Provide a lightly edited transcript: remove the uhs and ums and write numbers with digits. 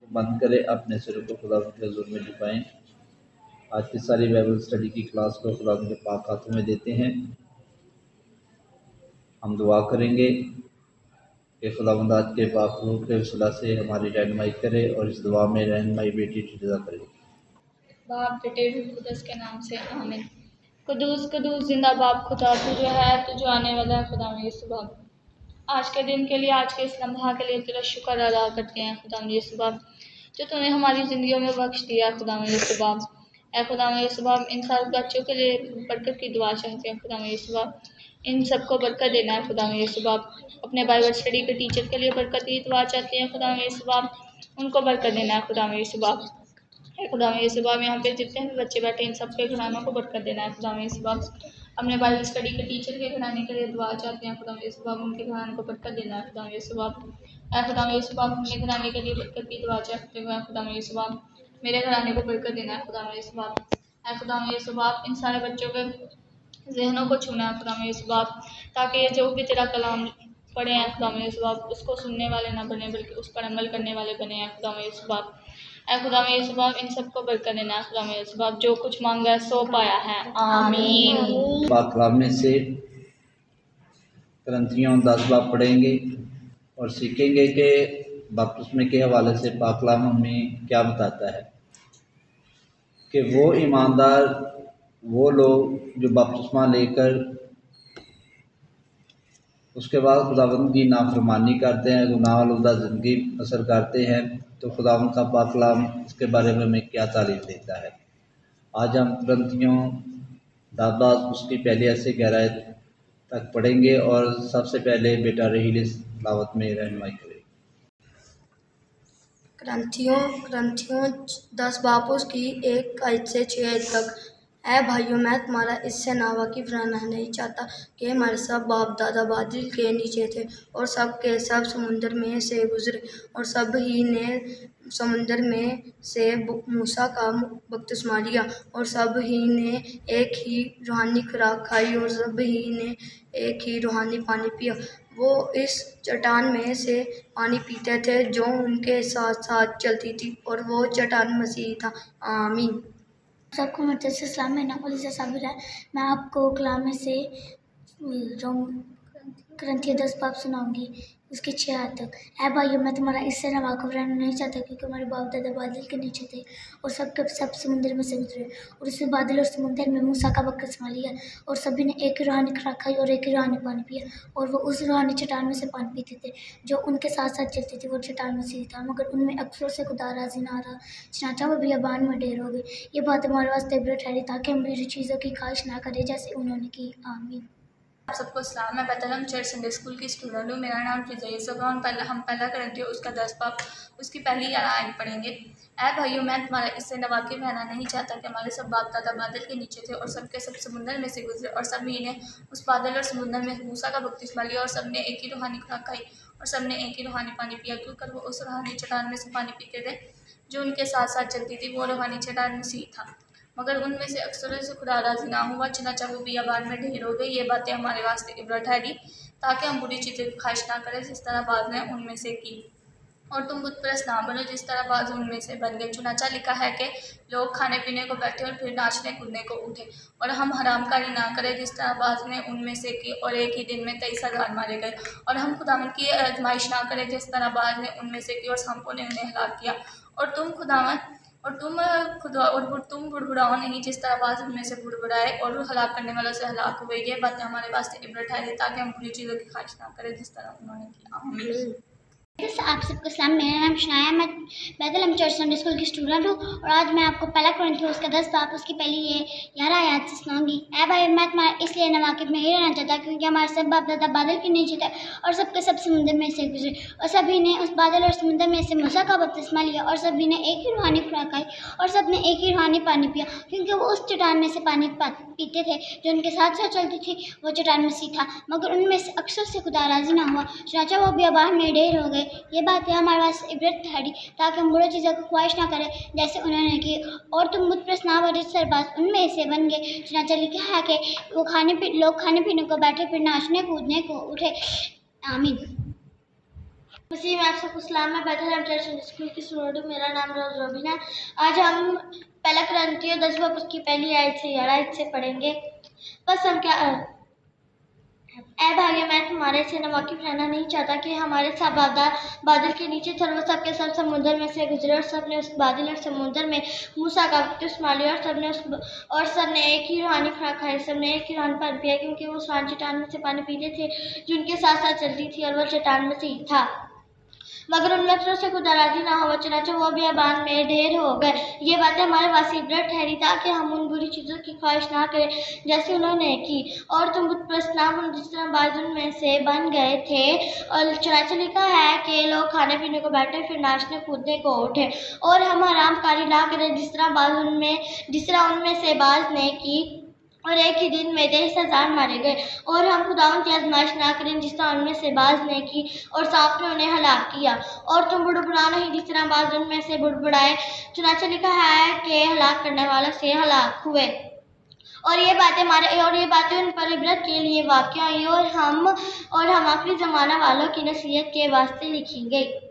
बंद करें, अपने सिर को खुदा के हुज़ूर में झुकाएं। आज की सारी बाइबल स्टडी की क्लास को खुदा के पाक हाथों में देते हैं। हम दुआ करेंगे कि खुदावंद आज के पाक रूह के वसीला से हमारी रहनुमाई करे और इस दुआ में रहनुमाई बेटी फिजा करे। बाप बेटे रूह कुदस के नाम से आमीन। कुदूस कुदूस जिंदा बाप खुदा, तू जो है तू जो आने वाला है खुदा मेरे सुबह। आज के दिन के लिए, आज के इस लम्हा के लिए तेरा शुक्र अदा करते हैं खुदा मेरे सुबह, जो तूने हमारी ज़िंदगियों में बख्श दिया खुदा मेरे सुबह। ऐ खुदा मेरे सुबह, इन सारे बच्चों के लिए बरकत की दुआ चाहते हैं खुदा मेरे सुबह। इन सबको बरकत देना है खुदा मेरे सुबह। अपने बाइबल स्टडी के टीचर के लिए बरकत की दुआ चाहते हैं खुदा मेरे सुबह, उनको बरकत देना है खुदा मेरे सुबह। खुदा में सुबह में यहाँ पे जितने भी बच्चे बैठे इन सबके घरानों को बरकत देना है खुदा में सुबह। अपने बाइबल स्टडी के टीचर के घराने के लिए दुआ चाहते हैं खुदा में सुबह, उनके घरानों को बरकत देना है खुदा में सुबह। खुदा में सुबह अपने घराने के लिए बरकत की दुआ चाहते हुए खुदा में सुबह, मेरे घराने को बरकत देना है खुदा में सुबह। खुदा में सुबह इन सारे बच्चों के जहनों को छूना है खुदा में सुबह, ताकि ये जो भी तेरा कलाम पढ़े हैं खुदा में सुबह, उसको सुनने वाले ना बने बल्कि उस पर अमल करने वाले बने हैं खुदा में सुबह। खुदा में सुबह इन सबको बरकत देना है खुदा में सुबह, जो कुछ मांगा है सो पाया है, आमीन। पाक कलाम में से करंथियों 10 बाब पढ़ेंगे और सीखेंगे कि बपतिस्मे के हवाले से पाक कलाम हमें क्या बताता है कि वो ईमानदार, वो लोग जो बपतिस्मा लेकर उसके बाद खुदावंद की नाफरमानी करते हैं, गुनाह आलूदा ज़िंदगी बसर करते हैं, तो खुदावंद का पाक कलाम इसके बारे में हमें क्या तालीम देता है। आज हम करंथियों 10 बाब उसकी पहली आयत से 11 आयत तक पढ़ेंगे और सबसे पहले बेटा रहील इस तिलावत में रहनुमाई करें। करंथियों 10 बाब उसकी 1 आयत से 6 आयत तक। ऐ भाइयों, मैं तुम्हारा इससे नावाकिफ रहना नहीं चाहता कि हमारे सब बाप दादा बादल के नीचे थे और सब के सब समुद्र में से गुजरे और सब ही ने समुद्र में से मूसा का बपतिस्मा लिया और सब ही ने एक ही रूहानी खुराक खाई और सब ही ने एक ही रूहानी पानी पिया। वो इस चट्टान में से पानी पीते थे जो उनके साथ साथ चलती थी और वो चट्टान मसीह था, आमीन। सबको मर्द से सलाम, मेरा नाम अलीज़ा साबिर है। मैं आपको कलाम में से करंथियों 10 बाब सुनाऊंगी, उसकी 6 आयत तक। ऐ भाइयों, मैं तुम्हारा इससे नावाकिफ रहना नहीं चाहता क्योंकि हमारे बाप दादा बादल के नीचे थे और सब के सब समुद्र में से गुजरे और उसमें बादल और समुद्र में मूसा का बपतिस्मा लिया और सभी ने एक ही रूहानी खुराक खाई और एक ही रूहानी पानी पिया और वो उस रूहानी चट्टान में से पानी पीते थे जो उनके साथ साथ चलती थी। वो चट्टान मसीह था, मगर उनमें अक्सरों से खुदा राजी ना रहा, चनाचा वो बियाबान में ढेर हो गए। ये बात हमारे वास्ते इबरत ठहरी ताकि हम बुरी चीज़ों की ख्वाहिश ना करें जैसे उन्होंने की, आमीन। आप सबको सलाम। मैं बेतलहम चर्च संडे स्कूल की स्टूडेंट हूँ। मेरा नाम फिजा यूसुफ है। हम पहला करंथियों उसका 10 बाब उसकी पहली 11 आयत पढ़ेंगे। ऐ भाइयों, मैं तुम्हारा इससे नावाकिफ रहना नहीं चाहता कि हमारे सब बाप दादा बादल के नीचे थे और सब के सब समुद्र में से गुजरे और सब ही ने उस बादल और समुद्र में मूसा का बपतिस्मा लिया और सब ने एक ही रूहानी खुराक खाई और सब ने एक ही रूहानी पानी पिया, क्योंकि वो उस रूहानी चट्टान में से पानी पीते थे जो उनके साथ साथ चलती थी। वो रूहानी चट्टान मसीह था, मगर उनमें से अक्सरों से खुदा राजी ना हुआ, चनाचा वो बियाबान में ढेर हो गई। ये बातें हमारे वास्ते इबरत ठहरी ताकि हम बुरी चीज़ें की ख्वाहिश ना करें जिस तरह बाज ने उनमें से की, और तुम बुत परस्त ना बनो जिस तरह बाज उनमें से बन गए। चुनाचा लिखा है कि लोग खाने पीने को बैठे और फिर नाचने कूदने को उठे, और हम हरामकारी ना करें जिस तरह बाज ने उनमें से की, और एक ही दिन में 23,000 मारे गए। और हम खुदावंद की आजमाइश ना करें जिस तरह बाज ने उनमें से की और सांपों ने उन्हें हलाक किया। और तुम बुड़बुड़ाओ नहीं जिस तरह बाज उनमें से बुड़बुड़ाए और हलाक करने वालों से हलाक हुए। ये बातें हमारे वास्ते इबरत ठहरे ताकि हम बुरी चीज़ों की ख्वाहिश ना करें जिस तरह उन्होंने किया, आमीन। आप सबको सलाम, मेरा नाम शनाया, मैं बेतलहम चर्च संडे स्कूल की स्टूडेंट हूँ और आज मैं आपको पहला करंथियों उसका 10 बाब उसकी पहली 11 आयत से सुनाऊंगी। ऐ भाई, मैं तुम्हारा इसलिए नावाकिफ नहीं रहना चाहता क्योंकि हमारे सब बाप दादा बादल के नीचे थे और सबके सब समुद्र में से गुजरे और सभी ने उस बादल और समुद्र में से मूसा का बपतिस्मा लिया और सभी ने एक ही रूहानी खुराक खाई और सब ने एक ही रूहानी पानी पिया, क्योंकि वो उस चट्टान में से पानी पीते थे जो उनके साथ साथ चलती थी। वो चट्टान मसीह था, मगर उनमें से अक्सर से खुदा राजी ना हुआ, चनाचा वो बियाबान में ढेर हो गए। ये बातें हमारे पास इबरत ठहरी ताकि हम बुरी चीज़ों की ख्वाहिश ना करें जैसे उन्होंने की, और तुम बुत परस्त ना बनो जिस तरह बाज उनमें से बन गए। चनाचा लिखा है कि लोग खाने पीने को बैठे फिर नाचने कूदने को उठे, आमीन। मसीह में आप सबको सलाम। मैं बैतलहम चर्च स्कूल की स्टूडेंट हूँ। मेरा नाम रोबिन है। आज हम पहला कुरिन्थियों 10 बाब उसकी पहली आयत से 11 आयत से पढ़ेंगे। बस हम क्या ऐ भाइयों, मैं तुम्हारे से नवा की रहना नहीं चाहता कि हमारे सब बादल के नीचे थे, वो सबके सब समुद्र में से गुजरे और सबने उस बादल और समुद्र में मूसा का बपतिस्मा लिया और सबने एक ही रूहानी खुराक खाई, सबने एक ही रूहानी पानी पिया, क्योंकि वो उस चट्टान में से पानी पीते थे जो उनके साथ साथ चलती थी और वह चट्टान में से ही था। मगर उन मित्रों से खुदा राजी ना हो, चुनाचे वो बियाबान में ढेर हो गए। ये बातें हमारे वासी इबरत ठहरी ताकि हम उन बुरी चीज़ों की ख्वाहिश ना करें जैसे उन्होंने की, और तुम बुतप्रस्त ना बनो जिस तरह बाद उनमें से बन गए थे। और चुनाचे लिखा है कि लोग खाने पीने को बैठे फिर नाचने कूदने को उठे, और हम आरामकारी ना करें जिस तरह उनमें से बाज ने की, और एक ही दिन में 23,000 मारे गए। और हम खुदावंद की आजमाइश ना करें जिस तरह उनमें से बाज ने की और सांप ने उन्हें हलाक किया, और तुम बुड़बुड़ा नहीं जिस तरह बाज उनमें से बुड़बुड़ाए। चुनाचे लिखा है कि हलाक करने वालों से हलाक हुए। और ये बातें उन पर इबरत के लिए वाक़या हुई, और हम आखिरी ज़माना वालों की नसीहत के वास्ते लिखी गई।